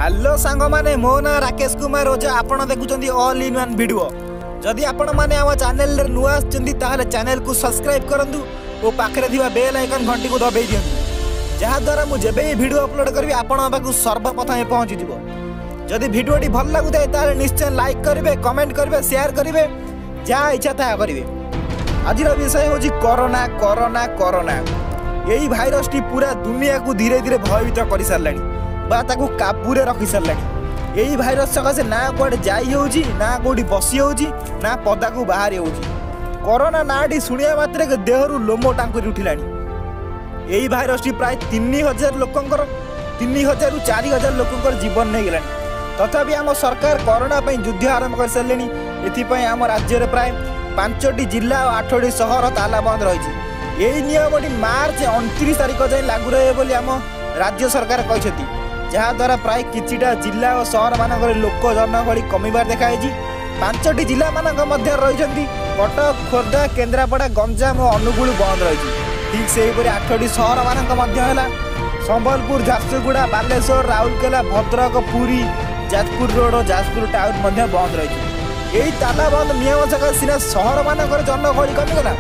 Hello सांग माने मो ना राकेश कुमार ओझा आपण देखुचंदी ऑल इन वन वीडियो। जदि आपण माने आम चैनल रे नुआ आछंदी ताहले चैनल को सब्सक्राइब करंदु ओ पाखरे दिवा बेल आइकन घंटी को दबाई दियंतु जहा द्वारा मु जेबे वीडियो अपलोड करबी आपण पाखु सर्वप्रथम पहुंची जिवो। जदि वीडियोटी भल लागुताय ताहले निश्चय लाइक करिवे, कमेंट करिवे, शेयर करिवे, जहा इच्छा ता करिवे। आज विषय होची कोरोना कोरोना कोरोना। यही भाइरस टी पूरा दुनिया को धीरे धीरे भयभीत कर सारलानी बा ताकू काबूरे रखी सारलानी। यही भाइरस सकाशे ना कुआडे जाई होउची, ना कोडी बसी होउची, ना पदा को बाहर होउची। कोरोना नाटी सुनिया मात्रे के देहरु लोमो टांकुरी उठिलानी। यही भाइरस टी प्राय 3000 लोकंकर 3000 रु 4000 लोकंकर जीवन नहीं गलानी। तथापि आम सरकार कोरोना पई युद्ध आरंभ कर सारलेनी। एथि पई आम राज्य रे प्राय 5टी जिला और 8टी शहर ताला बंद रही। यही नियमटी मार्च 29 तारिख जाए लागू रहे बोली आम राज्य सरकार कहते, जहाँ द्वारा प्राय किछिटा जिला और शहर मानक लोक जनगहली कमिबार देखाई। 5टी जिला मानक मध्य रही कटक, खोर्धा, केन्द्रापड़ा, गंजाम और अनुगुल बंद रही। ठीक से 8टी शहर मानक मध्य है संबलपुर, झारसुगुड़ा, बालेश्वर, राउरकेला, भद्रक, पुरी, जाजपुर रोड और जाजपुर टाउन मध्य बंद रही। यही ताला बंद नियम सकाशे सीना शहर मानक जनगहली कमिगला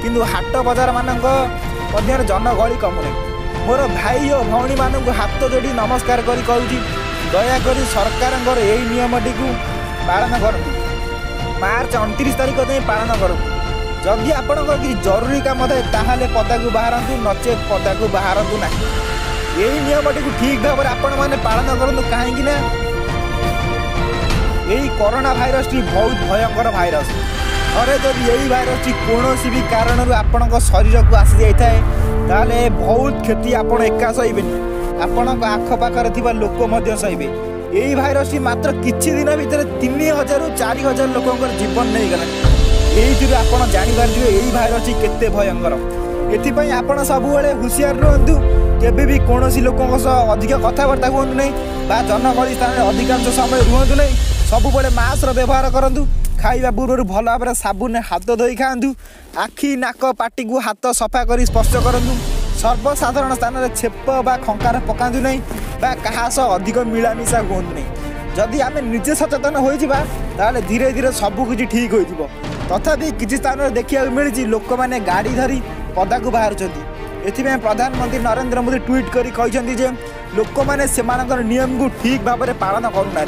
किंतु हाट बजार मानक मध्य जनगहली कमुना। मोर भाई और भौणी मानक हाथ जोड़ी नमस्कार करी कहूँ, दयाकोरी सरकार यही नियमटी को पालन करूँ। मार्च 29 तारिख जाए पालन करूँ। जदि आपण कि जरूरी काम थाए ताहले पदा को बाहरतु, नचेत पदा को बाहरतु ना। यही नियमटी को ठीक भाव आपण मैंने पालन करूँ। कहीं यही कोरोना भाइरस टी बहुत भयंकर भाइरस। अरे जब यही भाइरस टी कौन भी कारण आपण शरीर को आसी जाए ताले बहुत क्षति आपण एका सहे आपण आखपाखे थी लोक सहे। यही भाइरस टी मात्र किछि दिन भितर 3000 रु 4000 लोकंकर जीवन नहीं गला। यही आपण जापर यही भाइरस टी केते भयंकर। एथिपाई आपण सबुबले हुशियार रुहतु। केबे भी कौन लोक अधिक कथबार्ता हूँ नहीं बा जनगहली स्थान में अधिकांश समय रुहतु नहीं। सबुबले मास्क व्यवहार करूँ। खाइबा पूर्व भल भाव साबुन हाथ धोई खातु। आखि नाक पाटी को हाथ सफा कर स्पर्श करूँ। सर्वसाधारण स्थान में छेप बा खंकार पकातु नहीं बा क्या अधिक मिलामिशा हूँ नहीं। जदि आम निजे सचेतन हो धीरे धीरे सबकि ठीक हो। तथापि किसी स्थान में देखा मिली लोक मैंने गाड़ी धरी पदा को बाहर। एथिपाई प्रधानमंत्री नरेंद्र मोदी ट्वीट करी कहते जे लोक मैंने से नियम को ठीक भाव में पालन करूना।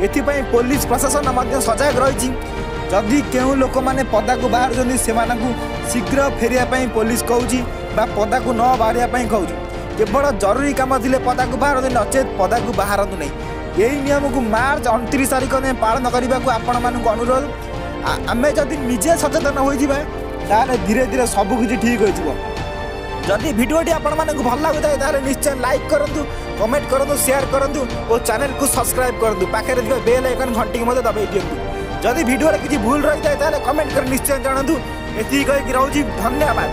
एथिपाई पुलिस प्रशासन सजग रही। जदि केउ लोक मैंने पदा को बाहर से शीघ्र फेरिया पुलिस कहूँ बा पदा को न बाहरिया कहूँ। केवल जरूरी काम थे पदा को बाहर, नचेत पदा को बाहरतु नहीं। यही नियम को मार्च 29 तारिख में पालन करने को आपण मानक अनुरोध। आमे जदि निजे सचेतन हो धीरे धीरे सबकि ठीक हो। जदि वीडियोटी आपण मानक भल लागुताय ताले निश्चय लाइक करंतु, कमेंट करंतु, शेयर करंतु और चैनल को सब्सक्राइब करंतु। पाखरे दिबा बेल आइकन घंटी को मते दबाई दियंतु। जदि वीडियो रे किछि भूल रहि जाय ताले कमेंट कर निश्चय जानंतु। एति कहि रहउची धन्यवाद।